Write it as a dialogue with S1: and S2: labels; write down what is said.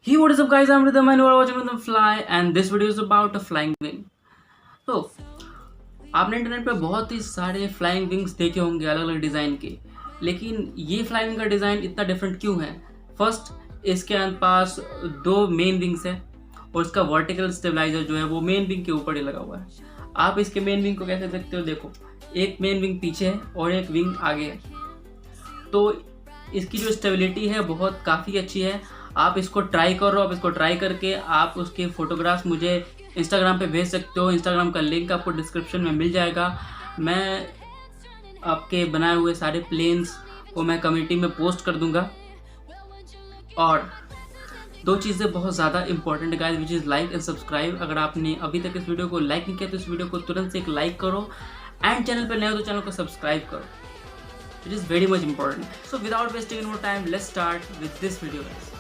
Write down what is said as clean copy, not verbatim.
S1: Hey, what is up, guys? I'm Rhythm and you are watching Rhythm Fly, and this video is about a flying wing. तो आपने internet पे बहुत ही सारे flying wings देखे होंगे अलग अलग डिज़ाइन के, लेकिन ये फ्लाइंग विंग का डिज़ाइन इतना डिफरेंट क्यों है? फर्स्ट, इसके पास दो मेन विंग्स है और इसका वर्टिकल स्टेबलाइजर जो है वो मेन विंग के ऊपर ही लगा हुआ है। आप इसके मेन विंग को कैसे देखते हो? देखो, एक मेन विंग पीछे है और एक विंग आगे है, तो इसकी जो स्टेबिलिटी है बहुत काफ़ी अच्छी है। आप इसको ट्राई करो, आप इसको ट्राई करके आप उसके फ़ोटोग्राफ्स मुझे इंस्टाग्राम पे भेज सकते हो। इंस्टाग्राम का लिंक आपको डिस्क्रिप्शन में मिल जाएगा। मैं आपके बनाए हुए सारे प्लेन्स को मैं कम्युनिटी में पोस्ट कर दूंगा। और दो चीज़ें बहुत ज़्यादा इंपॉर्टेंट है guys, which is like and subscribe. अगर आपने अभी तक इस वीडियो को लाइक नहीं किया तो इस वीडियो को तुरंत से एक लाइक करो, एंड चैनल पर नए हो तो चैनल को सब्सक्राइब करो। It is very much important. So without wasting any more time, let's start with this video, guys.